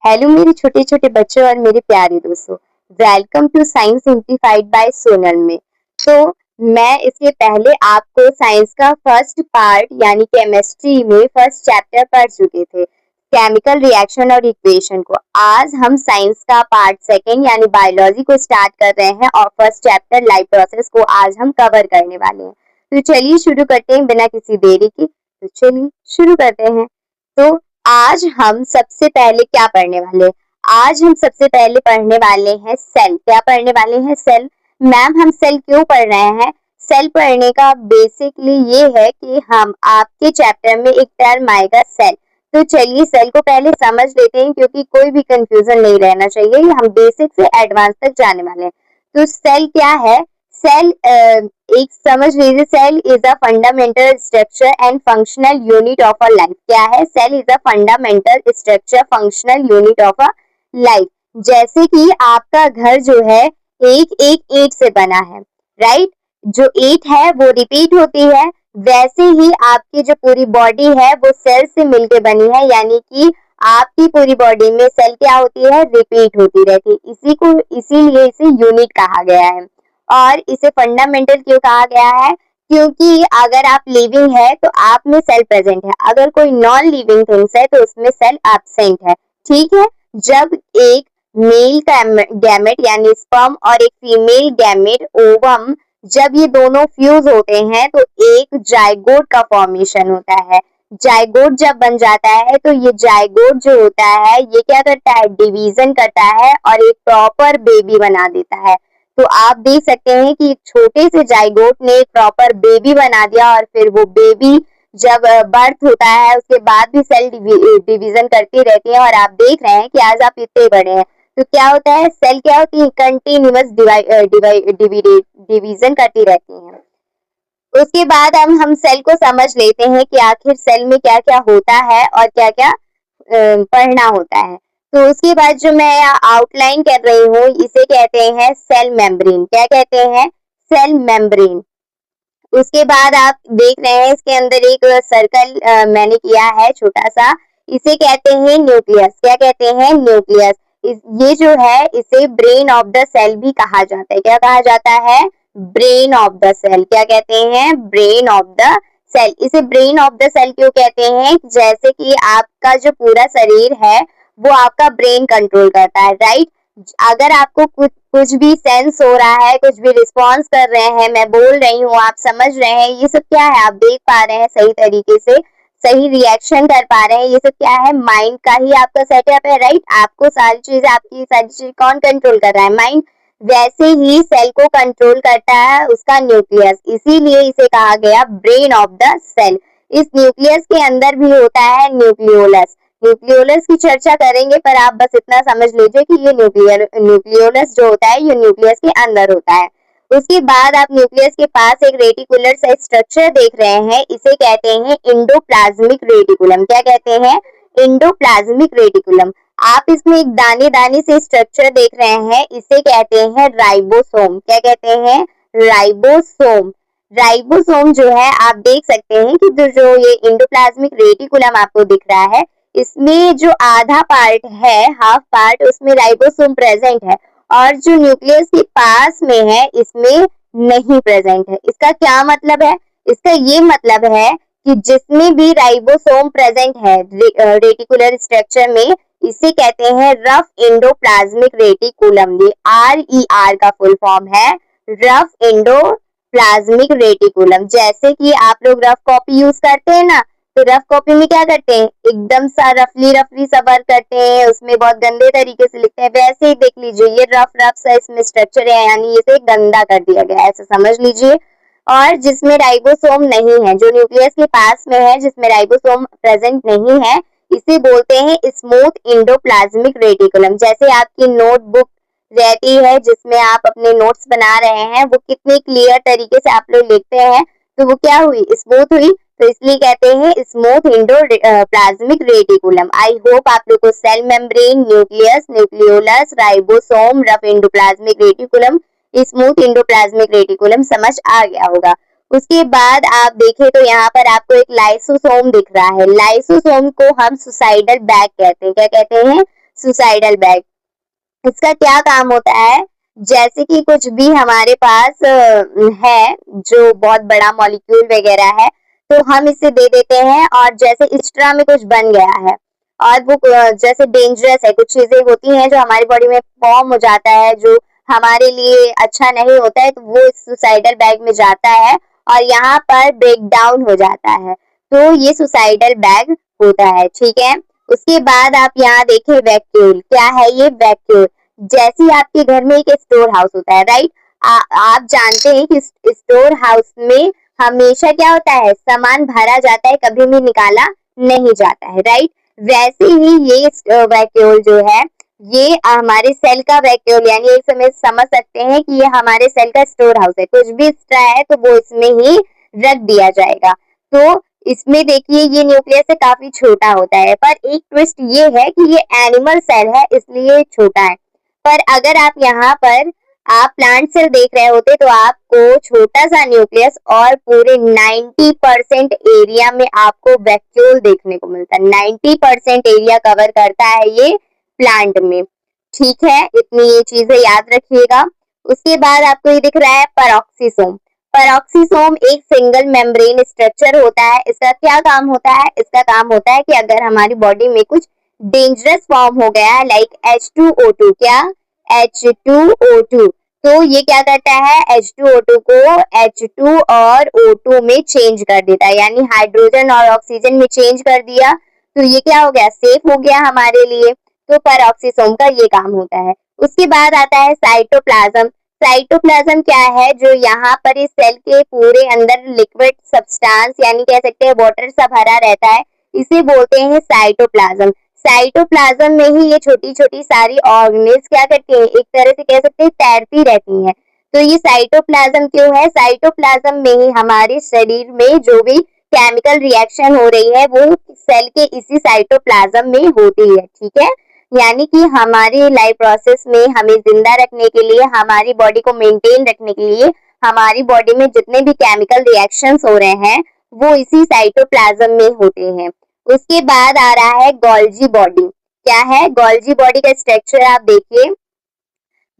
Hello मेरे छोटे छोटे बच्चों और मेरे प्यारे दोस्तों। Welcome to science simplified by Sonal में। तो मैं इसके पहले आपको साइंस का फर्स्ट पार्ट यानी केमिस्ट्री में फर्स्ट चैप्टर पढ़ चुके थे, केमिकल रिएक्शन और इक्वेशन को। आज हम साइंस का पार्ट सेकेंड यानी बायोलॉजी को स्टार्ट कर रहे हैं और फर्स्ट चैप्टर लाइफ प्रोसेस को आज हम कवर करने वाले हैं। तो चलिए शुरू करते हैं बिना किसी देरी के। तो चलिए शुरू करते हैं। तो आज हम सबसे पहले क्या पढ़ने वाले हैं? आज हम सबसे पहले पढ़ने वाले हैं सेल। क्या पढ़ने वाले हैं? सेल। मैम हम सेल क्यों पढ़ रहे हैं? सेल पढ़ने का बेसिकली ये है कि हम आपके चैप्टर में एक टर्म आएगा सेल। तो चलिए सेल को पहले समझ लेते हैं क्योंकि कोई भी कंफ्यूजन नहीं रहना चाहिए। हम बेसिक से एडवांस तक जाने वाले हैं। तो सेल क्या है? सेल एक समझ लीजिए, cell is a fundamental structure and functional unit of a life. क्या है? Cell is a fundamental structure functional unit of a life. जैसे कि आपका घर जो है एक एक ईंट से बना है, राइट? जो ईंट है वो रिपीट होती है, वैसे ही आपकी जो पूरी बॉडी है वो सेल से मिलके बनी है, यानी कि आपकी पूरी बॉडी में सेल क्या होती है? रिपीट होती रहती है। इसीलिए इसे यूनिट कहा गया है। और इसे फंडामेंटल क्यों कहा गया है? क्योंकि अगर आप लिविंग है तो आप में सेल प्रेजेंट है, अगर कोई नॉन लिविंग थिंग्स है तो उसमें सेल एब्सेंट है। ठीक है। जब एक मेल गैमेट यानी स्पर्म और एक फीमेल गैमेट ओवम, जब ये दोनों फ्यूज होते हैं तो एक जाइगोट का फॉर्मेशन होता है। जाइगोट जब बन जाता है तो ये जाइगोट जो होता है ये क्या करता है? डिवीजन करता है और एक प्रॉपर बेबी बना देता है। तो आप देख सकते हैं कि एक छोटे से जाइगोट ने एक प्रॉपर बेबी बना दिया और फिर वो बेबी जब बर्थ होता है उसके बाद भी सेल डिवीजन करती रहती है। और आप देख रहे हैं कि आज आप इतने बड़े हैं तो क्या होता है? सेल क्या होती है? कंटिन्यूअस डिवीजन करती रहती हैं। उसके बाद हम सेल को समझ लेते हैं कि आखिर सेल में क्या क्या होता है और क्या क्या पढ़ना होता है। तो उसके बाद जो मैं यहाँ आउटलाइन कर रही हूँ इसे कहते हैं सेल मेम्ब्रेन। क्या कहते हैं? Cell membrane. उसके बाद आप देख रहे हैं इसके अंदर एक सर्कल मैंने किया है छोटा सा, इसे कहते हैं न्यूक्लियस। क्या कहते हैं? न्यूक्लियस। ये जो है इसे ब्रेन ऑफ द सेल भी कहा जाता है। क्या कहा जाता है? Brain of the cell. क्या कहते हैं? Brain of the cell. इसे ब्रेन ऑफ द सेल क्यों कहते हैं? जैसे कि आपका जो पूरा शरीर है वो आपका ब्रेन कंट्रोल करता है, राइट? अगर आपको कुछ भी सेंस हो रहा है, कुछ भी रिस्पॉन्स कर रहे हैं, मैं बोल रही हूँ, आप समझ रहे हैं, ये सब क्या है? आप देख पा रहे हैं सही तरीके से, सही रिएक्शन कर पा रहे हैं, ये सब क्या है? माइंड का ही आपका सेटअप है, राइट? आपको सारी चीज कौन कंट्रोल कर रहा है? माइंड। वैसे ही सेल को कंट्रोल करता है उसका न्यूक्लियस, इसीलिए इसे कहा गया ब्रेन ऑफ द सेल। इस न्यूक्लियस के अंदर भी होता है न्यूक्लियोलस। न्यूक्लियोलस की चर्चा करेंगे पर आप बस इतना समझ लीजिए कि ये न्यूक्लियोलस जो होता है ये न्यूक्लियस के अंदर होता है। उसके बाद आप न्यूक्लियस के पास एक रेटिकुलर साइज स्ट्रक्चर देख रहे हैं, इसे कहते हैं इंडोप्लाज्मिक रेटिकुलम। क्या कहते हैं? Endoplasmic reticulum. आप इसमें एक दाने दाने से स्ट्रक्चर देख रहे हैं, इसे कहते हैं राइबोसोम। क्या कहते हैं? राइबोसोम। राइबोसोम जो है आप देख सकते हैं कि जो ये इंडोप्लाज्मिक रेटिकुलम आपको दिख रहा है, इसमें जो आधा पार्ट है, हाफ पार्ट, उसमें राइबोसोम प्रेजेंट है और जो न्यूक्लियस के पास में है इसमें नहीं प्रेजेंट है। इसका क्या मतलब है? इसका ये मतलब है कि जिसमें भी राइबोसोम प्रेजेंट है रेटिकुलर स्ट्रक्चर में, इसे कहते हैं रफ इंडोप्लाज्मिक रेटिकुलम। ये RER का फुल फॉर्म है, रफ इंडोप्लाज्मिक रेटिकुलम। जैसे कि आप लोग रफ कॉपी यूज करते हैं ना, तो रफ कॉपी में क्या करते हैं? एकदम सा रफली सा वर्क करते हैं, उसमें बहुत गंदे तरीके से लिखते हैं। वैसे ही देख लीजिए ये रफ सा इसमें स्ट्रक्चर है, यानी इसे गंदा कर दिया गया है, ऐसा समझ लीजिए। और जिसमें राइबोसोम नहीं है, जो न्यूक्लियस के पास में है, जिसमें राइबोसोम प्रेजेंट नहीं है, इसे बोलते हैं स्मूथ इंडोप्लाज्मिक रेटिकुलम। जैसे आपकी नोटबुक रहती है जिसमें आप अपने नोट्स बना रहे हैं, वो कितने क्लियर तरीके से आप लोग लिखते हैं, तो वो क्या हुई? स्मूथ हुई। तो इसलिए कहते हैं smooth endoplasmic reticulum. I hope आप लोग को cell membrane, nucleus, nucleolus, ribosome, rough endoplasmic reticulum, smooth endoplasmic reticulum समझ आ गया होगा। उसके बाद आप देखें तो यहाँ पर आपको एक लाइसोसोम दिख रहा है। लाइसोसोम को हम सुसाइडल बैग कहते हैं। क्या कहते हैं? Suicidal bag. इसका क्या काम होता है, जैसे कि कुछ भी हमारे पास है जो बहुत बड़ा मॉलिक्यूल वगैरह है, तो हम इसे दे देते हैं, और जैसे एक्स्ट्रा में कुछ बन गया है और वो जैसे डेंजरस है, कुछ चीजें होती हैं जो हमारी बॉडी में फॉर्म हो जाता है जो हमारे लिए अच्छा नहीं होता है, तो वो इस सुसाइडल बैग में जाता है और यहाँ पर ब्रेक डाउन हो जाता है, तो ये सुसाइडल बैग होता है। ठीक है, उसके बाद आप यहाँ देखें वैक्यूल। क्या है ये वैक्यूल? जैसे आपके घर में एक स्टोर हाउस होता है, राइट? आप जानते हैं कि स्टोर हाउस में हमेशा क्या होता है, सामान भरा जाता है, कभी भी निकाला नहीं जाता है, राइट? वैसे ही ये वैक्यूल जो है, ये हमारे सेल का वैक्यूल, यानी एक समय समझ सकते हैं कि ये हमारे सेल का स्टोर हाउस है। कुछ भी एक्स्ट्रा है तो वो इसमें ही रख दिया जाएगा। तो इसमें देखिए ये न्यूक्लियस से काफी छोटा होता है, पर एक ट्विस्ट ये है कि ये एनिमल सेल है इसलिए छोटा है। पर अगर आप यहाँ पर आप प्लांट सेल देख रहे होते तो आपको छोटा सा न्यूक्लियस और पूरे 90% एरिया में आपको वैक्यूल देखने को मिलता है। 90% एरिया कवर करता है ये प्लांट में। ठीक है, इतनी ये चीजें याद रखिएगा। उसके बाद आपको ये दिख रहा है पेरोक्सिसोम। पेरोक्सिसोम एक सिंगल मेम्ब्रेन स्ट्रक्चर होता है। इसका क्या काम होता है? इसका काम होता है कि अगर हमारी बॉडी में कुछ डेंजरस फॉर्म हो गया है, लाइक H2O2, क्या H2O2, तो ये क्या करता है, H2O2 को H2 और O2 में चेंज कर देता है, यानी हाइड्रोजन और ऑक्सीजन में चेंज कर दिया, तो ये क्या हो गया, सेफ हो गया हमारे लिए। तो पेरोक्सिसोम का ये काम होता है। उसके बाद आता है साइटोप्लाज्म। साइटोप्लाज्म क्या है, जो यहाँ पर इस सेल के पूरे अंदर लिक्विड सब्सटेंस, यानी कह सकते हैं वाटर सा भरा रहता है, इसे बोलते हैं साइटोप्लाज्म। साइटोप्लाज्म में ही ये छोटी छोटी सारी ऑर्गेनेल्स क्या करती हैं, एक तरह से कह सकते हैं तैरती रहती हैं। तो ये साइटोप्लाज्म क्यों है? साइटोप्लाज्म में ही हमारे शरीर में जो भी केमिकल रिएक्शन हो रही है वो सेल के इसी साइटोप्लाज्म में होती है। ठीक है, यानी कि हमारी लाइफ प्रोसेस में हमें जिंदा रखने के लिए, हमारी बॉडी को मेंटेन रखने के लिए, हमारी बॉडी में जितने भी केमिकल रिएक्शंस हो रहे हैं वो इसी साइटोप्लाज्म में होते हैं। उसके बाद आ रहा है गोल्जी बॉडी। क्या है? गोल्जी बॉडी का स्ट्रक्चर आप देखिए।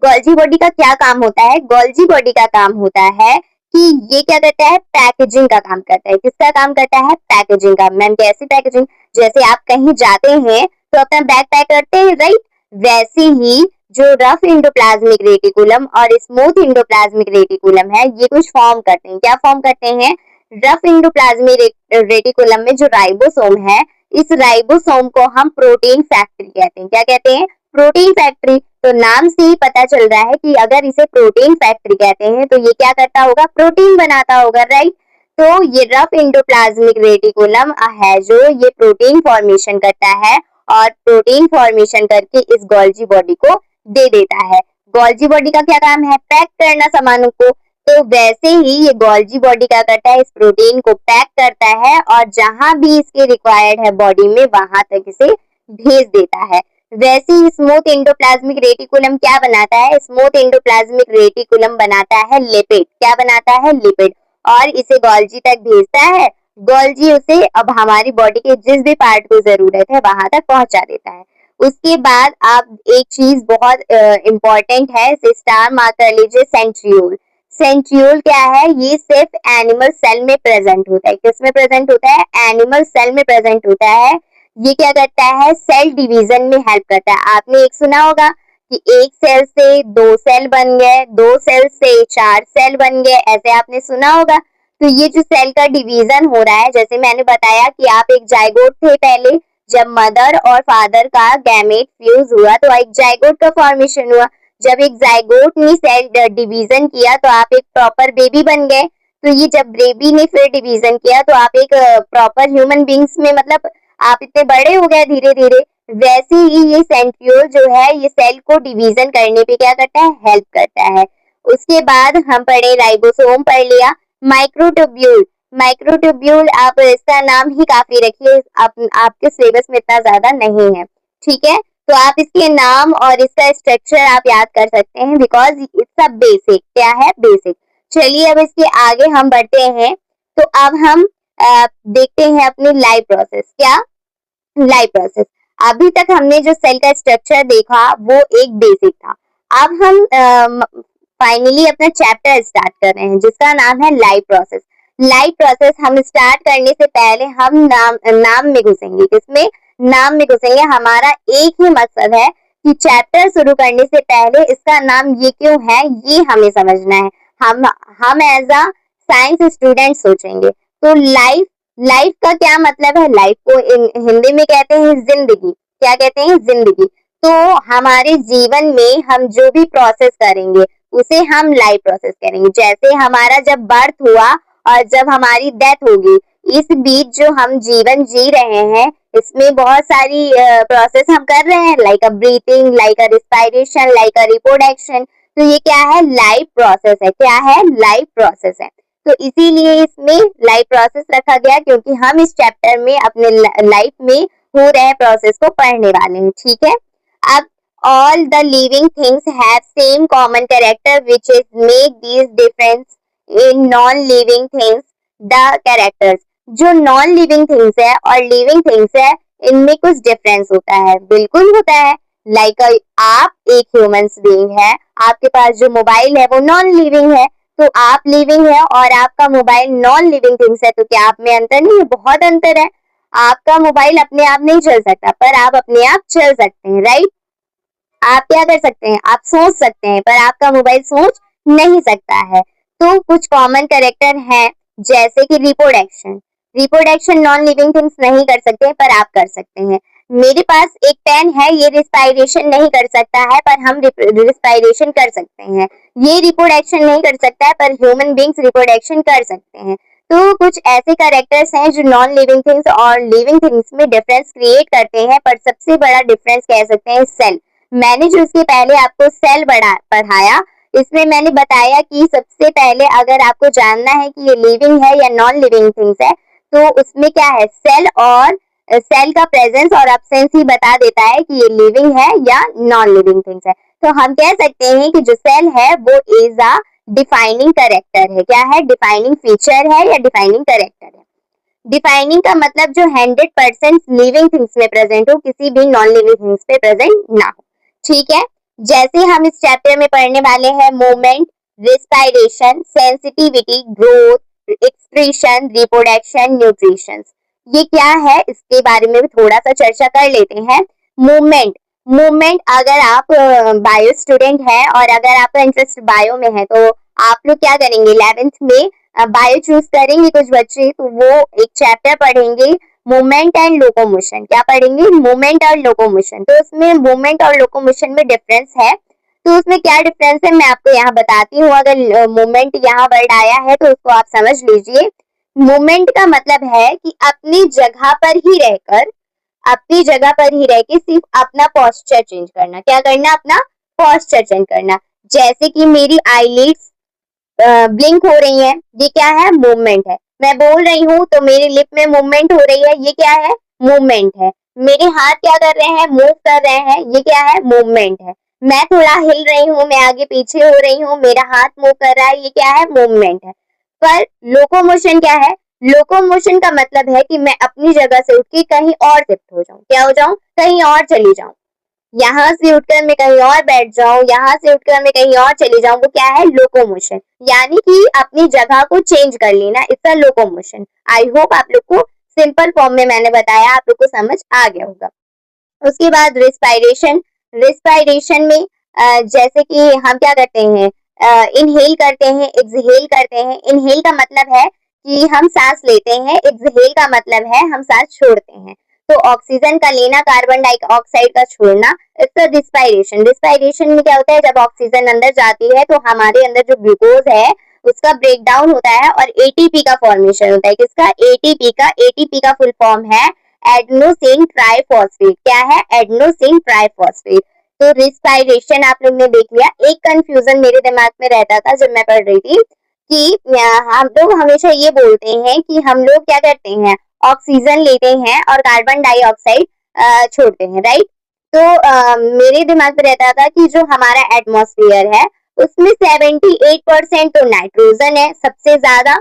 गोल्जी बॉडी का क्या काम होता है? गोल्जी बॉडी का काम होता है कि ये क्या करता है, पैकेजिंग का काम करता है। किसका काम करता है? पैकेजिंग का। मैम कैसी पैकेजिंग? जैसे आप कहीं जाते हैं तो अपना बैग पैक करते हैं, राइट? वैसे ही जो रफ एंडोप्लाज्मिक रेटिकुलम और स्मूथ एंडोप्लाज्मिक रेटिकुलम है, ये कुछ फॉर्म करते हैं। क्या फॉर्म करते हैं? रफ एंडोप्लाज्मिक रेटिकुलम में जो राइबोसोम है, इस राइबोसोम को हम प्रोटीन फैक्ट्री कहते हैं। क्या कहते हैं? Protein factory. तो नाम से ही पता चल रहा है कि अगर इसे प्रोटीन फैक्ट्री कहते हैं तो ये क्या करता होगा, प्रोटीन बनाता होगा, राइट? तो ये रफ एंडोप्लाज्मिक रेटिकुलम है जो ये प्रोटीन फॉर्मेशन करता है और प्रोटीन फॉर्मेशन करके इस गोल्जी बॉडी को दे देता है। गोल्जी बॉडी का क्या काम है? पैक करना सामानों को। तो वैसे ही ये गोल्जी बॉडी क्या करता है, इस प्रोटीन को पैक करता है और जहां भी इसके रिक्वायर्ड है बॉडी में वहां तक इसे भेज देता है। वैसे ही स्मूथ एंडोप्लाज्मिक रेटिकुलम क्या बनाता है? स्मूथ एंडोप्लाज्मिक रेटिकुलम बनाता है लिपिड। क्या बनाता है? लिपिड। और इसे गोल्जी तक भेजता है। गोल्जी उसे अब हमारी बॉडी के जिस भी पार्ट को जरूरत है वहां तक पहुंचा देता है। उसके बाद आप एक चीज बहुत इंपॉर्टेंट है, स्टार मार्क कर लीजिए, सेंट्रियोल। सेंट्रियोल क्या है? ये सिर्फ एनिमल सेल में प्रेजेंट होता है। किस में प्रेजेंट होता है? एनिमल सेल में प्रेजेंट होता है। ये क्या करता है? सेल डिवीजन में हेल्प करता है। आपने एक सुना होगा कि एक सेल से 2 सेल बन गए, 2 सेल से 4 सेल बन गए, ऐसे आपने सुना होगा। तो ये जो सेल का डिवीजन हो रहा है, जैसे मैंने बताया कि आप एक जाइगोट थे पहले, जब मदर और फादर का गैमेट फ्यूज हुआ तो एक जाइगोट का फॉर्मेशन हुआ। जब एक जाइगोट ने सेल डिवीजन किया तो आप एक प्रॉपर बेबी बन गए। तो ये जब बेबी ने फिर डिवीजन किया तो आप एक प्रॉपर ह्यूमन बींग्स में, मतलब आप इतने बड़े हो गए धीरे धीरे। वैसे ही ये सेंट्रियोल जो है ये सेल को डिवीजन करने पे क्या करता है? हेल्प करता है। उसके बाद हम पढ़े राइबोसोम पढ़ लिया। माइक्रोट्यूब्यूल। माइक्रोट्यूब्यूल आप इसका नाम ही काफी रखिए, आपके सिलेबस में इतना ज्यादा नहीं है। ठीक है, तो आप इसके नाम और इसका स्ट्रक्चर आप याद कर सकते हैं बिकॉज इट्स अ बेसिक। क्या है? बेसिक। चलिए अब इसके आगे हम बढ़ते हैं। तो अब हम देखते हैं अपनी लाइफ प्रोसेस। क्या? Life process. अभी तक हमने जो सेल का स्ट्रक्चर देखा वो एक बेसिक था। अब हम फाइनली अपना चैप्टर स्टार्ट कर रहे हैं जिसका नाम है लाइफ प्रोसेस। लाइफ प्रोसेस हम स्टार्ट करने से पहले हम नाम में घुसेंगे। किसमें? नाम में घुसेंगे। हमारा एक ही मकसद है कि चैप्टर शुरू करने से पहले इसका नाम ये क्यों है ये हमें समझना है। हम एज अ साइंस स्टूडेंट सोचेंगे। तो लाइफ लाइफ का क्या मतलब है? लाइफ को हिंदी में कहते हैं जिंदगी। क्या कहते हैं? जिंदगी। तो हमारे जीवन में हम जो भी प्रोसेस करेंगे उसे हम लाइफ प्रोसेस करेंगे। जैसे हमारा जब बर्थ हुआ और जब हमारी डेथ होगी, इस बीच जो हम जीवन जी रहे हैं इसमें बहुत सारी प्रोसेस हम कर रहे हैं, like a breathing, like a respiration, like a reproduction. तो ये क्या है? लाइफ प्रोसेस है। क्या है? लाइफ प्रोसेस है। तो इसीलिए इसमें लाइफ प्रोसेस रखा गया क्योंकि हम इस चैप्टर में अपने लाइफ में हो रहे प्रोसेस को पढ़ने वाले हैं। ठीक है। अब all the living things have same common character which is make these difference in non-living things the characters। जो नॉन लिविंग थिंग्स है और लिविंग थिंग्स है इनमें कुछ डिफरेंस होता है। बिल्कुल होता है। लाइक आप एक ह्यूमन बीइंग है, आपके पास जो मोबाइल है वो नॉन लिविंग है, तो आप लिविंग है और आपका मोबाइल नॉन लिविंग थिंग्स है, तो क्या आप में अंतर नहीं है? बहुत अंतर है। आपका मोबाइल अपने आप नहीं चल सकता पर आप अपने आप चल सकते हैं, राइट? आप क्या कर सकते हैं? आप सोच सकते हैं पर आपका मोबाइल सोच नहीं सकता है। तो कुछ कॉमन कैरेक्टर हैं जैसे कि reproduction. Reproduction non living things नहीं कर सकते पर आप कर सकते हैं। मेरे पास एक पेन है, ये रिस्पायरेशन नहीं कर सकता है पर हम रिस्पायरेशन कर सकते हैं। ये रिप्रोडक्शन नहीं कर सकता है पर ह्यूमन बींग्स रिप्रोडक्शन कर सकते हैं। तो कुछ ऐसे कैरेक्टर्स हैं जो नॉन लिविंग थिंग्स और लिविंग थिंग्स में डिफरेंस क्रिएट करते हैं, पर सबसे बड़ा डिफरेंस कह सकते हैं सेल। मैंने जो उसके पहले आपको सेल पढ़ाया, इसमें मैंने बताया कि सबसे पहले अगर आपको जानना है कि ये लिविंग है या नॉन लिविंग थिंग्स है तो उसमें क्या है? सेल, और सेल का प्रेजेंस और एब्सेंस ही बता देता है कि ये लिविंग है या नॉन लिविंग थिंग्स है। तो हम कह सकते हैं कि जो सेल है वो इज अ डिफाइनिंग कैरेक्टर है। क्या है? डिफाइनिंग फीचर है या डिफाइनिंग कैरेक्टर है। डिफाइनिंग का मतलब जो 100% लिविंग थिंग्स में प्रेजेंट हो, किसी भी नॉन लिविंग थिंग्स पे प्रेजेंट ना हो। ठीक है। जैसे हम इस चैप्टर में पढ़ने वाले हैं movement, respiration, sensitivity, growth, expression, reproduction, nutrition. ये क्या है इसके बारे में भी थोड़ा सा चर्चा कर लेते हैं। मूवमेंट। मूवमेंट, अगर आप बायो स्टूडेंट है और अगर आपका इंटरेस्ट बायो में है तो आप लोग क्या करेंगे? 11th में बायो चूज करेंगे कुछ बच्चे, तो वो एक चैप्टर पढ़ेंगे मूवमेंट एंड लोकोमोशन। क्या पढ़ेंगे? मूवमेंट और लोकोमोशन। तो उसमें मूवमेंट और लोकोमोशन में डिफरेंस है। तो उसमें क्या डिफरेंस है मैं आपको यहाँ बताती हूँ। अगर मूवमेंट यहाँ वर्ड आया है तो उसको आप समझ लीजिए। मूवमेंट का मतलब है कि अपनी जगह पर ही रहकर, अपनी जगह पर ही रह के सिर्फ अपना पोस्चर चेंज करना। क्या करना? अपना पोस्चर चेंज करना। जैसे कि मेरी आईलिड्स ब्लिंक हो रही है, ये क्या है? मूवमेंट है। मैं बोल रही हूँ तो मेरी लिप में मूवमेंट हो रही है, ये क्या है? मूवमेंट है। मेरे हाथ क्या कर रहे हैं? मूव कर रहे हैं, ये क्या है? मूवमेंट है। मैं थोड़ा हिल रही हूँ, मैं आगे पीछे हो रही हूँ, मेरा हाथ मूव कर रहा है, ये क्या है? मूवमेंट है। पर लोकोमोशन क्या है? लोकोमोशन का मतलब है कि मैं अपनी जगह से उठ के कहीं और शिफ्ट हो जाऊं। क्या हो जाऊं? कहीं और चली जाऊं। यहाँ से उठकर मैं कहीं और बैठ जाऊं, यहाँ से उठकर मैं कहीं और चली जाऊं, वो क्या है? लोकोमोशन। यानी कि अपनी जगह को चेंज कर लेना, it's a locomotion. I hope आप लोग को सिंपल फॉर्म में मैंने बताया, आप लोग को समझ आ गया होगा। उसके बाद रिस्पायरेशन। रिस्पायरेशन में जैसे कि हम क्या करते हैं? इनहेल करते हैं, एक्सहेल करते हैं। इनहेल का मतलब है कि हम सांस लेते हैं, एक्सहेल का मतलब है हम सांस छोड़ते हैं। तो ऑक्सीजन का लेना, कार्बन डाइऑक्साइड का छोड़ना, इसका रिस्पायरेशन। रिस्पायरेशन में क्या होता है? जब ऑक्सीजन अंदर जाती है तो हमारे अंदर जो ग्लूकोज है उसका ब्रेक डाउन होता है और एटीपी का फॉर्मेशन होता है। किसका? एटीपी का। एटीपी का फुल फॉर्म है एडेनोसिन ट्राइफॉस्फेट। क्या है? Adenosine triphosphate. तो रिस्पायरेशन आप लोग ने देख लिया। एक कंफ्यूजन मेरे दिमाग में रहता था जब मैं पढ़ रही थी कि हम लोग हमेशा ये बोलते हैं कि हम लोग क्या करते हैं? ऑक्सीजन लेते हैं और कार्बन डाइऑक्साइड छोड़ते हैं, राइट? तो मेरे दिमाग में रहता था कि जो हमारा एटमॉस्फेयर है उसमें 78% तो नाइट्रोजन है सबसे ज्यादा,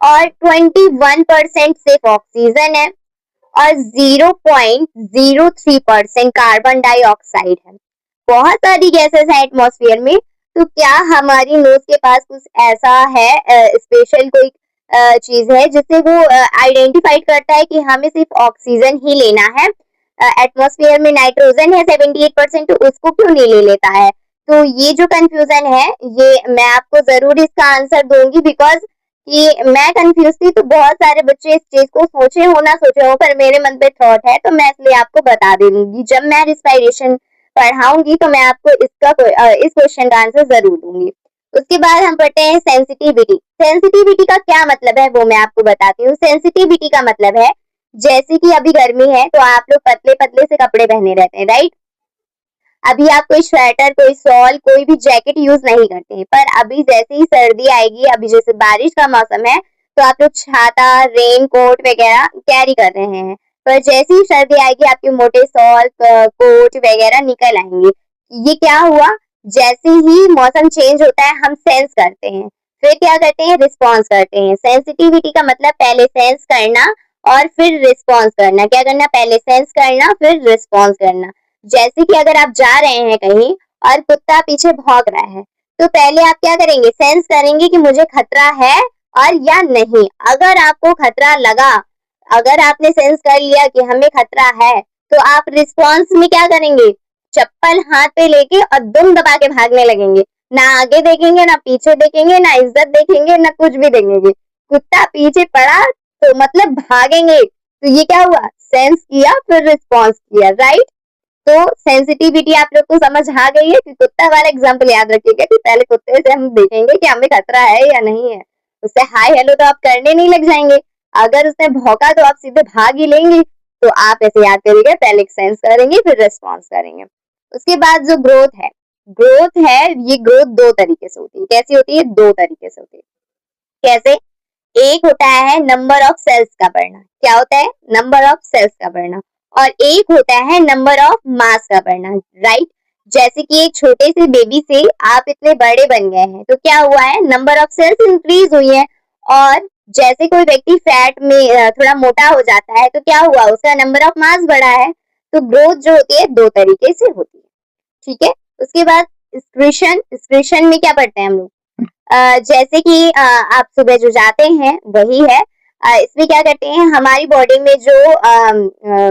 और 21% सिर्फ ऑक्सीजन है, और 0.03% कार्बन डाइऑक्साइड है। बहुत सारी गैसेस है एटमॉस्फेयर में। तो क्या हमारी नोज के पास कुछ ऐसा है स्पेशल कोई चीज है जिससे वो आइडेंटिफाइड करता है कि हमें सिर्फ ऑक्सीजन ही लेना है? एटमॉस्फेयर में नाइट्रोजन है 78%, तो उसको क्यों नहीं ले लेता है? तो ये जो कंफ्यूजन है ये मैं आपको जरूर इसका आंसर दूंगी, बिकॉज कि मैं कंफ्यूज थी। तो बहुत सारे बच्चे इस चीज को सोचे हो ना सोचे हो, पर मेरे मन पे थॉट है तो मैं इसलिए आपको बता दे दूंगी। जब मैं रिस्पायरेशन पढ़ाऊंगी तो मैं आपको इस क्वेश्चन का आंसर जरूर दूंगी। उसके बाद हम पढ़ते हैं सेंसिटिविटी। सेंसिटिविटी का क्या मतलब है वो मैं आपको बताती हूँ। सेंसिटिविटी का मतलब है, जैसे कि अभी गर्मी है तो आप लोग पतले पतले से कपड़े पहने रहते हैं, राइट? अभी आप कोई स्वेटर, कोई शॉल, कोई भी जैकेट यूज नहीं करते हैं। पर अभी जैसे ही सर्दी आएगी, अभी जैसे बारिश का मौसम है, तो आप लोग छाता, रेन कोट वगैरह कैरी कर रहे हैं। पर जैसे ही सर्दी आएगी आपके मोटे शॉल, कोट वगैरह निकल आएंगे। ये क्या हुआ? जैसे ही मौसम चेंज होता है हम सेंस करते हैं, फिर क्या करते हैं? रिस्पॉन्स करते हैं। सेंसिटिविटी का मतलब पहले सेंस करना और फिर रिस्पॉन्स करना। क्या करना? पहले सेंस करना फिर रिस्पॉन्स करना। जैसे कि अगर आप जा रहे हैं कहीं और कुत्ता पीछे भौंक रहा है, तो पहले आप क्या करेंगे? सेंस करेंगे कि मुझे खतरा है और या नहीं। अगर आपको खतरा लगा, अगर आपने सेंस कर लिया कि हमें खतरा है, तो आप रिस्पॉन्स में क्या करेंगे? चप्पल हाथ पे लेके और दुम दबा के भागने लगेंगे। ना आगे देखेंगे, ना पीछे देखेंगे, ना इज्जत देखेंगे, ना कुछ भी देखेंगे। कुत्ता पीछे पड़ा तो मतलब भागेंगे। तो ये क्या हुआ? सेंस किया फिर रिस्पॉन्स किया, राइट? तो सेंसिटिविटी आप लोग को समझ आ गई है कि कुत्ता वाला एग्जाम्पल याद रखिएगा कि पहले कुत्ते से हम देखेंगे कि हमें खतरा है या नहीं है। उससे हाय हेलो तो आप करने नहीं लग जाएंगे। अगर उसने भौंका तो आप सीधे भाग ही लेंगे। तो आप ऐसे याद करिएगा, पहले सेंस करेंगे फिर रेस्पॉन्स करेंगे। उसके बाद जो ग्रोथ है, ये ग्रोथ दो तरीके से होती है। कैसी होती है? दो तरीके से होती है। कैसे? एक होता है नंबर ऑफ सेल्स का बढ़ना। क्या होता है? नंबर ऑफ सेल्स का बढ़ना। और एक होता है नंबर ऑफ मास का बढ़ना, राइट? जैसे कि एक छोटे से बेबी से आप इतने बड़े बन गए हैं, तो क्या हुआ है? नंबर ऑफ सेल्स इंक्रीज हुई है। और जैसे कोई व्यक्ति फैट में थोड़ा मोटा हो जाता है, तो क्या हुआ? उसका नंबर ऑफ मास बढ़ा है। तो ग्रोथ जो होती है दो तरीके से होती है, ठीक है? उसके बाद स्क्रीशन में क्या पढ़ते हैं हम लोग? जैसे कि आप सुबह जो जाते हैं वही है। इसमें क्या करते हैं? हमारी बॉडी में जो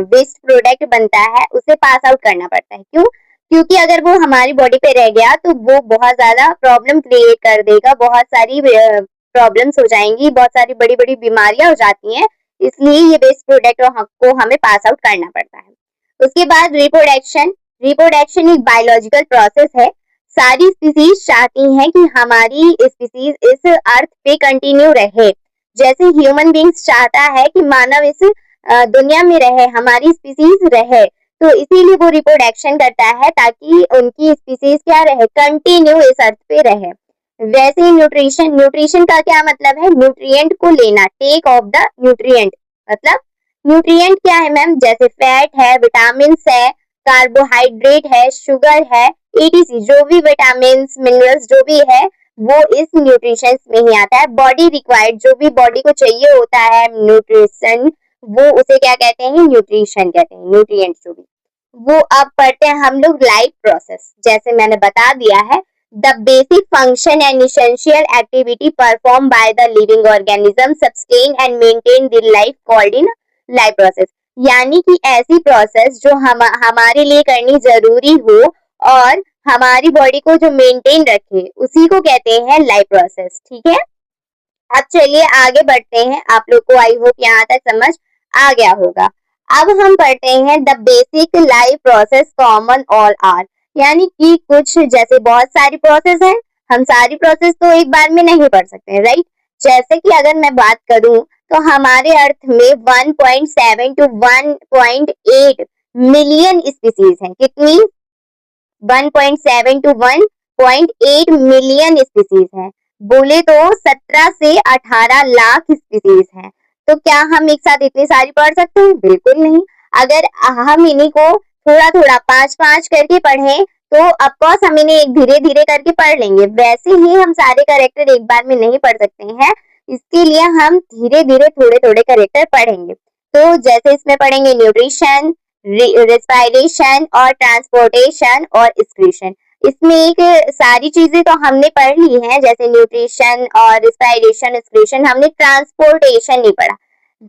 वेस्ट प्रोडक्ट बनता है उसे पास आउट करना पड़ता है। क्यों? क्योंकि अगर वो हमारी बॉडी पे रह गया तो वो बहुत ज्यादा प्रॉब्लम क्रिएट कर देगा। बहुत सारी प्रॉब्लम्स हो जाएंगी, बहुत सारी बड़ी बड़ी बीमारियां हो जाती हैं। इसलिए ये वेस्ट प्रोडक्ट को हमें पास आउट करना पड़ता है। उसके बाद रिप्रोडक्शन। रिप्रोडक्शन एक बायोलॉजिकल प्रोसेस है। सारी स्पीसीज चाहती हैं कि हमारी स्पीसीज इस अर्थ पे कंटिन्यू रहे। जैसे ह्यूमन बींग्स चाहता है कि मानव इस दुनिया में रहे, हमारी स्पीसीज रहे। तो इसीलिए वो रिप्रोडक्शन करता है ताकि उनकी स्पीसीज क्या रहे? कंटिन्यू इस अर्थ पे रहे। वैसे ही न्यूट्रिशन। न्यूट्रिशन का क्या मतलब है? न्यूट्रिएंट को लेना, टेक ऑफ द न्यूट्रिएंट। मतलब न्यूट्रिएंट क्या है मैम? जैसे फैट है, विटामिन है, कार्बोहाइड्रेट है, शुगर है, ईटीसी। जो भी विटामिन मिनरल्स जो भी है वो इस न्यूट्रिशन में ही आता है। बॉडी रिक्वायर्ड, जो भी बॉडी को चाहिए होता है न्यूट्रिशन, वो उसे क्या कहते हैं? न्यूट्रिशन कहते हैं, न्यूट्रिएंट जो भी। वो अब पढ़ते हैं हम लोग लाइफ प्रोसेस। जैसे मैंने बता दिया है, the basic function and essential activity perform by the living organism sustain and maintain the life called in life process. यानी कि ऐसी प्रोसेस जो हमारे लिए करनी जरूरी हो और हमारी बॉडी को जो मेंटेन रखे, उसी को कहते हैं लाइफ प्रोसेस, ठीक है? अब चलिए आगे बढ़ते हैं। आप लोग को आई होप यहाँ तक समझ आ गया होगा। अब हम पढ़ते हैं the basic life process common all are. यानी कि कुछ जैसे बहुत सारी प्रोसेस है, हम सारी प्रोसेस तो एक बार में नहीं पढ़ सकते, राइट? जैसे कि अगर मैं बात करूं तो हमारे अर्थ में 1.7 to 1.8 मिलियन स्पीसीज हैं। कितनी? 1.7 to 1.8 मिलियन स्पीसीज हैं। बोले तो 17 से 18 लाख स्पीसीज हैं। तो क्या हम एक साथ इतनी सारी पढ़ सकते हैं? बिल्कुल नहीं। अगर हम इन्हीं को थोड़ा थोड़ा 5-5 करके पढ़ें तो ऑफकोर्स हम इन्हें एक धीरे धीरे करके पढ़ लेंगे। वैसे ही हम सारे कैरेक्टर एक बार में नहीं पढ़ सकते हैं, इसके लिए हम धीरे धीरे थोड़े थोड़े कैरेक्टर पढ़ेंगे। तो जैसे इसमें पढ़ेंगे न्यूट्रिशन, रेस्पिरेशन और ट्रांसपोर्टेशन और एक्सक्रीशन। इसमें एक सारी चीजें तो हमने पढ़ ली हैं, जैसे न्यूट्रिशन और रेस्पिरेशन, एक्सक्रीशन। हमने ट्रांसपोर्टेशन नहीं पढ़ा।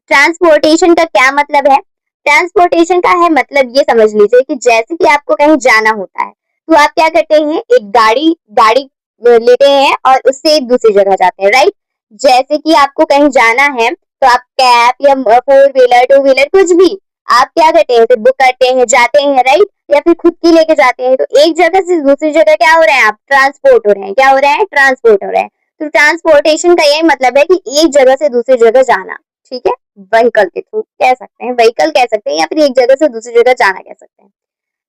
ट्रांसपोर्टेशन का क्या मतलब है? ट्रांसपोर्टेशन का है मतलब ये समझ लीजिए कि जैसे कि आपको कहीं जाना होता है तो आप क्या करते हैं, एक गाड़ी गाड़ी लेते हैं और उससे एक दूसरी जगह जाते हैं, राइट। जैसे कि आपको कहीं जाना है तो आप कैब या 4 व्हीलर 2 व्हीलर कुछ भी आप क्या करते हैं, बुक करते हैं, जाते हैं, राइट, या फिर खुद की लेके जाते हैं। तो एक जगह से दूसरी जगह क्या हो रहा है, आप ट्रांसपोर्ट हो रहे हैं। क्या हो रहा है? ट्रांसपोर्ट हो रहा है। तो ट्रांसपोर्टेशन का यही मतलब है कि एक जगह से दूसरी जगह जाना, ठीक है। व्हीकल के थ्रू कह सकते हैं, व्हीकल कह सकते हैं, या फिर एक जगह से दूसरी जगह जाना कह सकते हैं।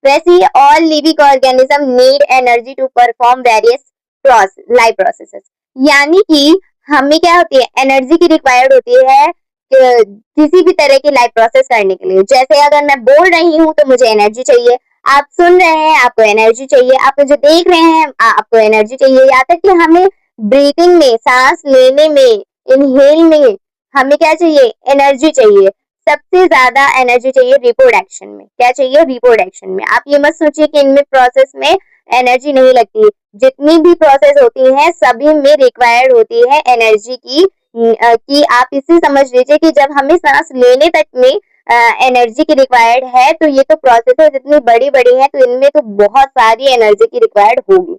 वैसे ही all living organism need energy to perform various life processes. यानी कि हमें क्या होती है, एनर्जी की रिक्वायर्ड होती है किसी भी तरह की लाइफ प्रोसेस करने के लिए। जैसे अगर मैं बोल रही हूँ तो मुझे एनर्जी चाहिए, आप सुन रहे हैं आपको एनर्जी चाहिए, आप मुझे देख रहे हैं आपको एनर्जी चाहिए, यहाँ तक कि हमें ब्रीथिंग में, सांस लेने में, इनहेल में हमें क्या चाहिए, एनर्जी चाहिए। सबसे ज्यादा एनर्जी चाहिए रिप्रोडक्शन में। क्या चाहिए? रिप्रोडक्शन में। आप ये मत सोचिए कि इनमें प्रोसेस में एनर्जी नहीं लगती। जितनी भी प्रोसेस होती है सभी में रिक्वायर्ड होती है एनर्जी की। कि आप इसे समझ लीजिए कि जब हमें सांस लेने तक में एनर्जी की रिक्वायर्ड है तो ये तो प्रोसेस जितनी बड़ी बड़ी है तो इनमें तो बहुत सारी एनर्जी की रिक्वायर्ड होगी।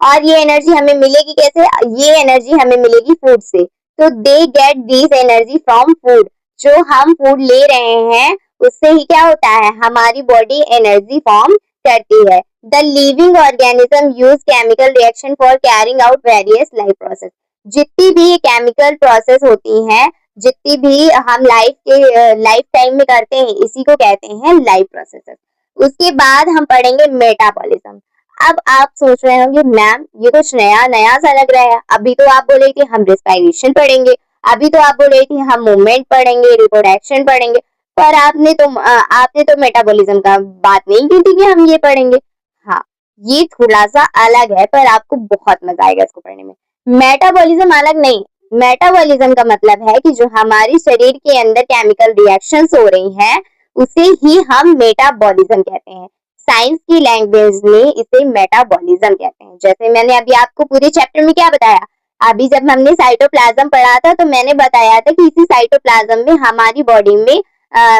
और ये एनर्जी हमें मिलेगी कैसे? ये एनर्जी हमें मिलेगी फूड से। तो they get this energy from food. जो हम फूड ले रहे हैं उससे ही क्या होता है, हमारी बॉडी एनर्जी फॉर्म करती है। The living organism use chemical reaction for carrying out various life process. जितनी भी केमिकल प्रोसेस होती हैं, जितनी भी हम लाइफ टाइम में करते हैं, इसी को कहते हैं लाइफ प्रोसेसेस। उसके बाद हम पढ़ेंगे मेटाबॉलिज्म। अब आप सोच रहे होंगे मैम ये कुछ नया नया सा लग रहा है, अभी तो आप बोले कि हम रेस्पिरेशन पढ़ेंगे, अभी तो आप बोले कि हम मूवमेंट पढ़ेंगे, रिप्रोडक्शन पढ़ेंगे, पर आपने तो मेटाबॉलिज्म का बात नहीं की थी कि हम ये पढ़ेंगे। हाँ, ये थोड़ा सा अलग है पर आपको बहुत मजा आएगा इसको पढ़ने में। मेटाबॉलिज्म अलग नहीं, मेटाबॉलिज्म का मतलब है कि जो हमारी शरीर के अंदर केमिकल रिएक्शंस हो रही हैं उसे ही हम मेटाबॉलिज्म कहते हैं। साइंस की लैंग्वेज में इसे मेटाबॉलिज्म कहते हैं। जैसे मैंने अभी आपको पूरे चैप्टर में क्या बताया, अभी जब हमने साइटोप्लाज्म पढ़ा था तो मैंने बताया था कि इसी साइटोप्लाज्म में हमारी बॉडी में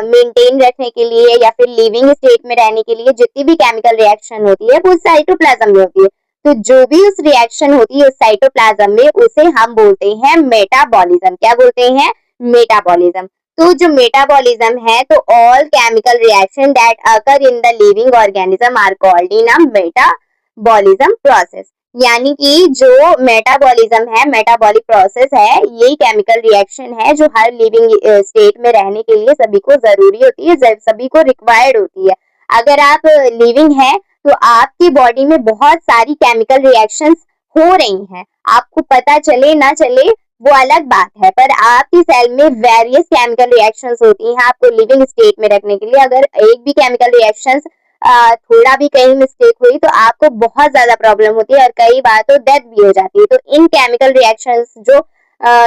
मेंटेन रखने के लिए या फिर लिविंग स्टेट में रहने के लिए जितनी भी केमिकल रिएक्शन होती है वो साइटोप्लाज्म में होती है। तो जो भी उस रिएक्शन होती है उस साइटोप्लाज्म में उसे हम बोलते हैं मेटाबॉलिज्म। क्या बोलते हैं? मेटाबॉलिज्म। तो जो मेटाबॉलिज्म है तो all chemical reaction that occur in the living organism are called in a metabolism process. यानी कि जो मेटाबॉलिज्म है, मेटाबॉलिक प्रोसेस है, यही केमिकल रिएक्शन है जो हर लिविंग स्टेट में रहने के लिए सभी को जरूरी होती है, सभी को रिक्वायर्ड होती है। अगर आप लिविंग है तो आपकी बॉडी में बहुत सारी केमिकल रिएक्शंस हो रही हैं, आपको पता चले ना चले वो अलग बात है, पर आपकी सेल में वेरियस केमिकल रिएक्शंस होती हैं आपको लिविंग स्टेट में रखने के लिए। अगर एक भी केमिकल रिएक्शंस थोड़ा भी कहीं मिस्टेक हुई तो आपको बहुत ज्यादा प्रॉब्लम होती है और कई बार तो डेथ भी हो जाती है। तो इन केमिकल रिएक्शंस जो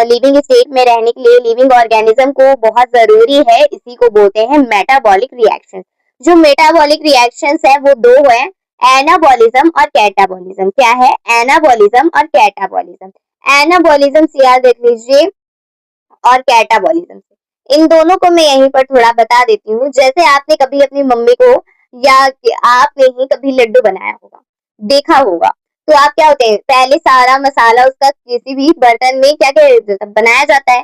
लिविंग स्टेट में रहने के लिए लिविंग ऑर्गेनिज्म को बहुत जरूरी है, इसी को बोलते हैं मेटाबॉलिक रिएक्शन। जो मेटाबॉलिक रिएक्शंस है वो दो है, एनाबॉलिज्म और कैटाबॉलिज्म। क्या है? एनाबॉलिज्म और कैटाबॉलिज्म। एनाबॉलिज्म से याद रख लीजिए और कैटाबॉलिज्म से, इन दोनों को मैं यहीं पर थोड़ा बता देती हूँ। जैसे आपने कभी अपनी मम्मी को या आपने ही कभी लड्डू बनाया होगा, देखा होगा, तो आप क्या होते हैं, पहले सारा मसाला उसका किसी भी बर्तन में क्या क्या बनाया जाता है।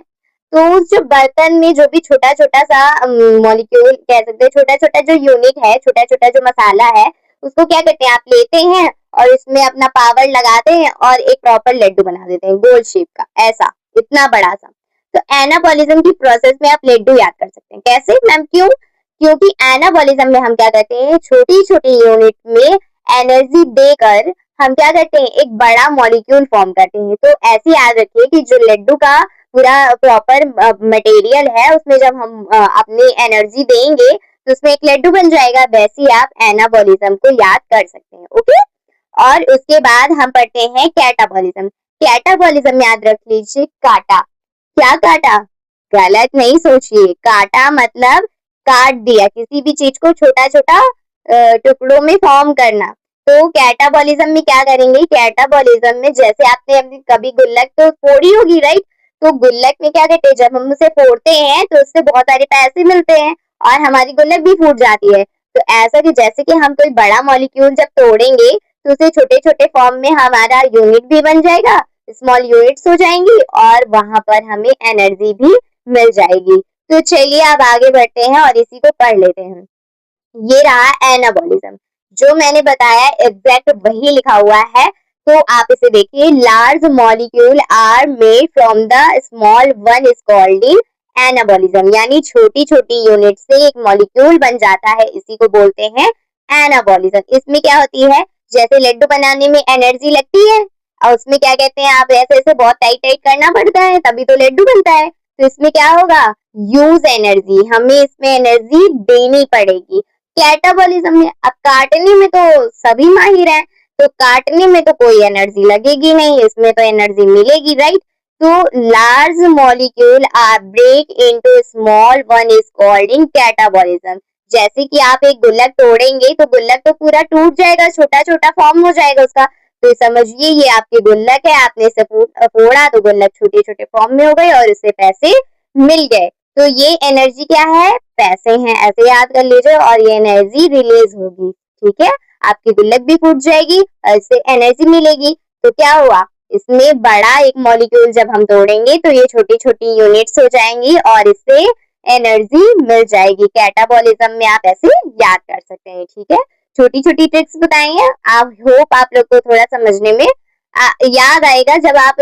तो उस जो बर्तन में जो भी छोटा छोटा सा मॉलिक्यूल कह सकते हैं, छोटा छोटा जो यूनिट है, छोटा छोटा जो मसाला है, उसको क्या करते हैं, आप लेते हैं और इसमें अपना पावर लगाते हैं और एक प्रॉपर लड्डू बना देते हैं गोल शेप का, ऐसा इतना बड़ा सा। तो एनाबॉलिज्म की प्रोसेस में आप लड्डू याद कर सकते हैं। कैसे मैम? क्यों? क्योंकि एनाबॉलिज्म में हम क्या करते हैं, छोटी छोटी यूनिट में एनर्जी देकर हम क्या करते हैं, एक बड़ा मॉलिक्यूल फॉर्म करते हैं। तो ऐसे याद रखिए कि जो लड्डू का पूरा प्रॉपर मटेरियल है उसमें जब हम अपनी एनर्जी देंगे तो उसमें एक लड्डू बन जाएगा। वैसे ही आप एनाबॉलिज्म को याद कर सकते हैं। ओके, और उसके बाद हम पढ़ते हैं कैटाबॉलिज्म। कैटाबॉलिज्म याद रख लीजिए, काटा। क्या काटा? गलत नहीं सोचिए, काटा मतलब काट दिया, किसी भी चीज को छोटा छोटा टुकड़ों में फॉर्म करना। तो कैटाबॉलिज्म में क्या करेंगे, कैटाबॉलिज्म में जैसे आपने अभी कभी गुल्लक तो फोड़ी होगी, राइट? तो गुल्लक में क्या करते हैं, जब हम उसे फोड़ते हैं तो उससे बहुत सारे पैसे मिलते हैं और हमारी गुल्लक भी फूट जाती है। तो ऐसा कि जैसे कि हम कोई बड़ा मॉलिक्यूल जब तोड़ेंगे तो उसे छोटे छोटे फॉर्म में हमारा यूनिट भी बन जाएगा, स्मॉल यूनिट्स हो जाएंगी और वहां पर हमें एनर्जी भी मिल जाएगी। तो चलिए अब आगे बढ़ते हैं और इसी को पढ़ लेते हैं। ये रहा एनाबॉलिज्म, जो मैंने बताया एग्जैक्ट वही लिखा हुआ है। तो आप इसे देखिए, large molecule are made from the small one is called in anabolism, यानी छोटी छोटी यूनिट से एक मॉलिक्यूल बन जाता है, इसी को बोलते हैं एनाबॉलिज्म। इसमें क्या होती है, जैसे लड्डू बनाने में एनर्जी लगती है और उसमें क्या कहते हैं, आप ऐसे ऐसे बहुत टाइट टाइट करना पड़ता है तभी तो लड्डू बनता है। तो इसमें क्या होगा, यूज एनर्जी, हमें इसमें एनर्जी देनी पड़ेगी। कैटाबॉलिज्म में अब काटने में तो सभी माहिर हैं, तो काटने में तो कोई एनर्जी लगेगी नहीं, इसमें तो एनर्जी मिलेगी, राइट? तो large molecule are break into small one is called in catabolism. जैसे कि आप एक गुल्लक तोड़ेंगे तो गुल्लक तो पूरा टूट जाएगा, छोटा छोटा फॉर्म हो जाएगा उसका। तो समझिए ये आपकी गुल्लक है, आपने इसे फोड़ा तो गुल्लक छोटे छोटे फॉर्म में हो गए और इससे पैसे मिल गए। तो ये एनर्जी क्या है, पैसे हैं, ऐसे याद कर लीजिए, और ये एनर्जी रिलीज होगी, ठीक है? आपकी गुल्लक भी फूट जाएगी और इससे एनर्जी मिलेगी। तो क्या हुआ, इसमें बड़ा एक मॉलिक्यूल जब हम तोड़ेंगे तो ये छोटी छोटी यूनिट्स हो जाएंगी और इससे एनर्जी मिल जाएगी। कैटाबॉलिज्म में आप ऐसे याद कर सकते हैं, ठीक है? छोटी छोटी ट्रिक्स बताई हैं, आप होप आप लोग को थोड़ा समझने में याद आएगा। जब आप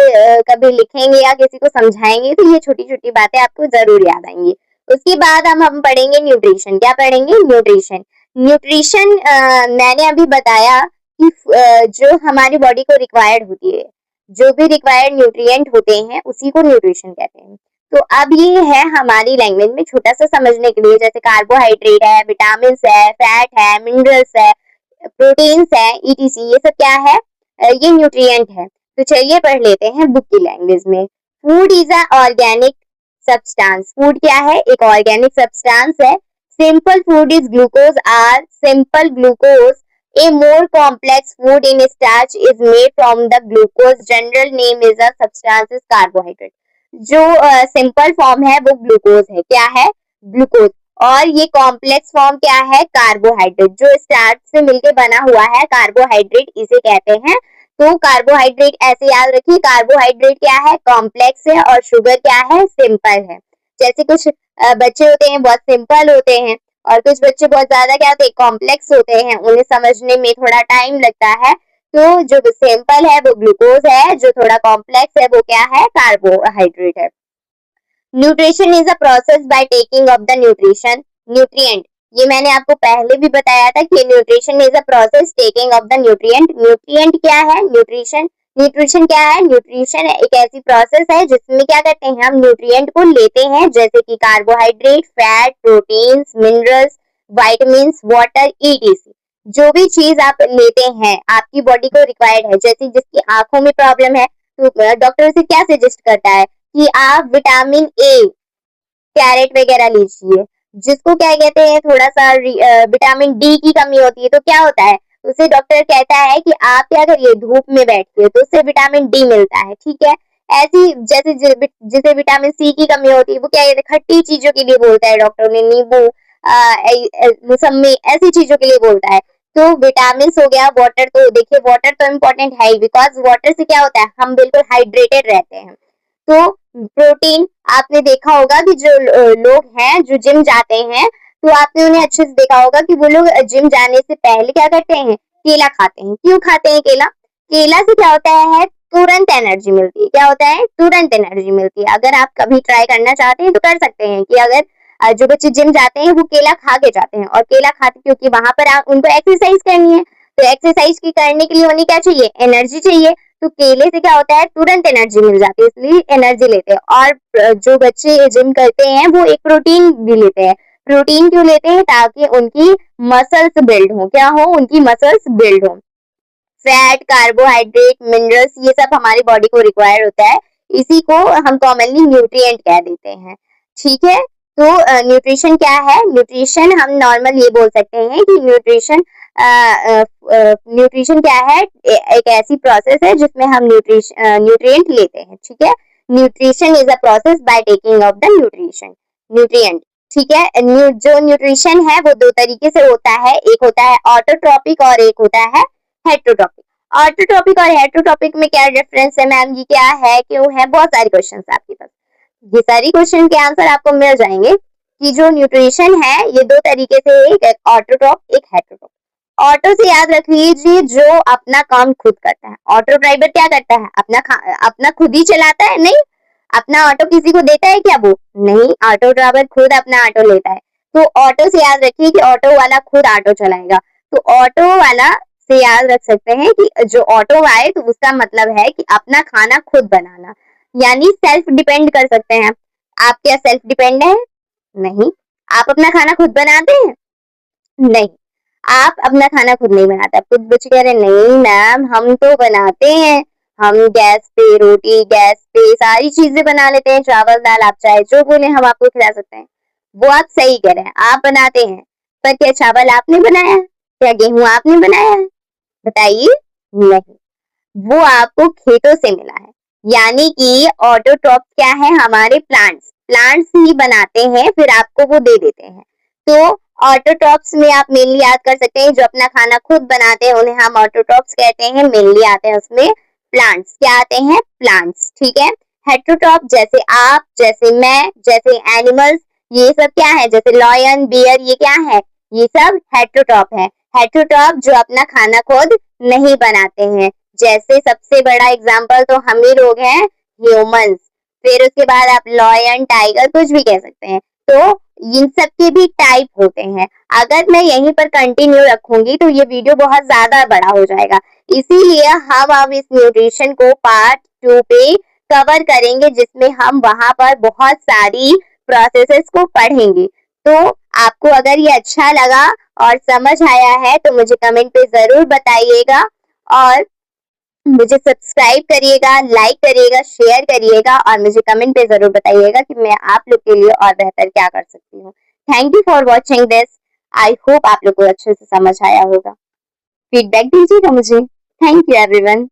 कभी लिखेंगे या किसी को समझाएंगे तो ये छोटी छोटी बातें आपको जरूर याद आएंगी। उसके बाद हम पढ़ेंगे न्यूट्रिशन। क्या पढ़ेंगे, न्यूट्रिशन। न्यूट्रिशन मैंने अभी बताया कि जो हमारी बॉडी को रिक्वायर्ड होती है, जो भी रिक्वायर्ड न्यूट्रिएंट होते हैं उसी को न्यूट्रिशन कहते हैं। तो अब ये है हमारी लैंग्वेज में छोटा सा समझने के लिए, जैसे कार्बोहाइड्रेट है, विटामिन है, फैट है, मिनरल्स है, प्रोटीन्स है, ईटीसी, ये सब क्या है, ये न्यूट्रिएंट है। तो चलिए पढ़ लेते हैं बुक की लैंग्वेज में। Food is a organic substance. Food क्या है, एक ऑर्गेनिक सब्सटेंस है। Simple food is glucose or simple glucose. A more complex food in starch is made from the glucose. General name is a substance is carbohydrate. जो simple form है वो glucose है, क्या है, ग्लूकोज। और ये complex form क्या है, कार्बोहाइड्रेट, जो स्टार्च से मिलकर बना हुआ है, कार्बोहाइड्रेट इसे कहते हैं। तो कार्बोहाइड्रेट ऐसे याद रखिए, कार्बोहाइड्रेट क्या है, कॉम्प्लेक्स है, और शुगर क्या है, सिंपल है। जैसे कुछ बच्चे होते हैं बहुत सिंपल होते हैं और कुछ बच्चे बहुत ज्यादा क्या होते हैं, कॉम्प्लेक्स होते हैं, उन्हें समझने में थोड़ा टाइम लगता है। तो जो सिंपल है वो ग्लूकोज है, जो थोड़ा कॉम्प्लेक्स है वो क्या है, कार्बोहाइड्रेट है। Nutrition is a process by taking of the nutrition nutrient. ये मैंने आपको पहले भी बताया था कि nutrition is a process taking of the nutrient. Nutrient क्या है, न्यूट्रिशन। न्यूट्रिशन क्या है, न्यूट्रिशन एक ऐसी प्रोसेस है जिसमें क्या करते हैं, हम न्यूट्रिएंट को लेते हैं, जैसे कि carbohydrate, fat, proteins, minerals, vitamins, water, etc. जो भी चीज आप लेते हैं आपकी बॉडी को रिक्वायर्ड है, जैसे जिसकी आंखों में प्रॉब्लम है तो डॉक्टर उसे क्या सजेस्ट करता है कि आप विटामिन ए, कैरेट वगैरह लीजिए। जिसको क्या कहते हैं, थोड़ा सा विटामिन डी की कमी होती है तो क्या होता है, उसे डॉक्टर कहता है कि आप क्या करिए, धूप में बैठिए, तो उससे विटामिन डी मिलता है, ठीक है? ऐसी जैसे जिसे विटामिन सी की कमी होती है वो क्या कहते हैं, खट्टी चीजों के लिए बोलता है डॉक्टर ने, नींबू, मौसमी, ऐसी चीजों के लिए बोलता है। तो विटामिन हो गया, वाटर, तो देखिए वाटर तो इम्पोर्टेंट है ही, बिकॉज वाटर से क्या होता है, हम बिल्कुल हाइड्रेटेड रहते हैं। तो प्रोटीन, आपने देखा होगा कि जो लोग हैं जो जिम जाते हैं तो आपने उन्हें अच्छे से देखा होगा कि वो लोग जिम जाने से पहले क्या करते हैं, केला खाते हैं। क्यों खाते हैं केला, केला से क्या होता है, तुरंत एनर्जी मिलती है। क्या होता है, तुरंत एनर्जी मिलती है। अगर आप कभी ट्राई करना चाहते हैं तो कर सकते हैं कि अगर जो बच्चे जिम जाते हैं वो केला खा के जाते हैं, और केला खाते क्योंकि वहां पर उनको एक्सरसाइज करनी है, तो एक्सरसाइज की करने के लिए उन्हें क्या चाहिए, एनर्जी चाहिए। तो केले से क्या होता है, तुरंत एनर्जी मिल जाती है, इसलिए एनर्जी लेते हैं। और जो बच्चे जिम करते हैं वो एक प्रोटीन भी लेते हैं। प्रोटीन क्यों लेते हैं, ताकि उनकी मसल्स बिल्ड हो, क्या हो, उनकी मसल्स बिल्ड हो। फैट, कार्बोहाइड्रेट, मिनरल्स, ये सब हमारी बॉडी को रिक्वायर होता है, इसी को हम कॉमनली न्यूट्रिएंट कह देते हैं। ठीक है। तो न्यूट्रिशन क्या है? न्यूट्रिशन हम नॉर्मल ये बोल सकते हैं कि न्यूट्रिशन क्या है? एक ऐसी प्रोसेस है जिसमें हम न्यूट्रिएंट लेते हैं। ठीक है, nutrition is a process by taking of the nutrient. ठीक है, जो न्यूट्रिशन है वो दो तरीके से होता है, एक होता है ऑटोट्रॉपिक और एक होता है हेटरोट्रॉपिक। ऑटोट्रॉपिक और हेटरोट्रॉपिक में क्या डिफरेंस है मैम? ये क्या है, क्यों है? बहुत सारे क्वेश्चन आपके पास, ये सारी क्वेश्चन के आंसर आपको मिल जाएंगे कि जो न्यूट्रिशन है ये दो तरीके से, एक ऑटोट्रॉप एक हेटरोट्रॉप। ऑटो से याद रख लीजिए जो अपना काम खुद करता है। ऑटो ड्राइवर क्या करता है? अपना खुद ही चलाता है? नहीं। अपना ऑटो किसी को देता है क्या? वो नहीं, ऑटो ड्राइवर खुद अपना ऑटो लेता है। तो ऑटो से याद रखिए कि ऑटो वाला खुद ऑटो चलाएगा। तो ऑटो वाला से याद रख सकते हैं कि जो ऑटो आए तो उसका मतलब है कि अपना खाना खुद बनाना, यानी सेल्फ डिपेंड कर सकते हैं। आप क्या सेल्फ डिपेंड है? नहीं। आप अपना खाना खुद बनाते हैं? नहीं, आप अपना खाना खुद नहीं बनाते। आप खुद बच्चे कह रहे नहीं मैम हम तो बनाते हैं, हम गैस पे रोटी, गैस पे सारी चीजें बना लेते हैं, चावल दाल, आप चाहे जो बोले हम आपको खिला सकते हैं। वो आप सही कह रहे हैं, आप बनाते हैं, पर क्या चावल आपने बनाया? क्या गेहूं आपने बनाया? बताइए। नहीं, वो आपको खेतों से मिला है। यानी कि ऑटोट्रॉप क्या है? हमारे प्लांट्स ही बनाते हैं, फिर आपको वो दे देते हैं। तो ऑटोट्रॉप्स में आप मेनली याद कर सकते हैं जो अपना खाना खुद बनाते हैं उन्हें हम ऑटोट्रॉप्स कहते हैं। मेनली आते हैं उसमें प्लांट्स, क्या आते हैं? प्लांट्स। ठीक है। हेटरोट्रॉप जैसे आप, जैसे मैं, जैसे एनिमल्स, ये सब क्या है? जैसे लॉयन, बियर, ये क्या है? ये सब हेटरोट्रॉप है। हेटरोट्रॉप जो अपना खाना खुद नहीं बनाते हैं, जैसे सबसे बड़ा एग्जाम्पल तो हम ही लोग हैं, ह्यूमंस। फिर उसके बाद आप लॉयन, टाइगर, कुछ भी कह सकते हैं। तो इन सब के भी टाइप होते हैं। अगर मैं यहीं पर कंटिन्यू रखूंगी तो ये वीडियो बहुत ज्यादा बड़ा हो जाएगा, इसीलिए हम अब इस न्यूट्रिशन को पार्ट 2 पे कवर करेंगे, जिसमें हम वहां पर बहुत सारी प्रोसेसेस को पढ़ेंगे। तो आपको अगर ये अच्छा लगा और समझ आया है तो मुझे कमेंट पे जरूर बताइएगा, और मुझे सब्सक्राइब करिएगा, लाइक करिएगा, शेयर करिएगा, और मुझे कमेंट पे जरूर बताइएगा कि मैं आप लोग के लिए और बेहतर क्या कर सकती हूँ। Thank you for watching this. I hope आप लोग को अच्छे से समझ आया होगा। फीडबैक दीजिएगा मुझे। Thank you everyone.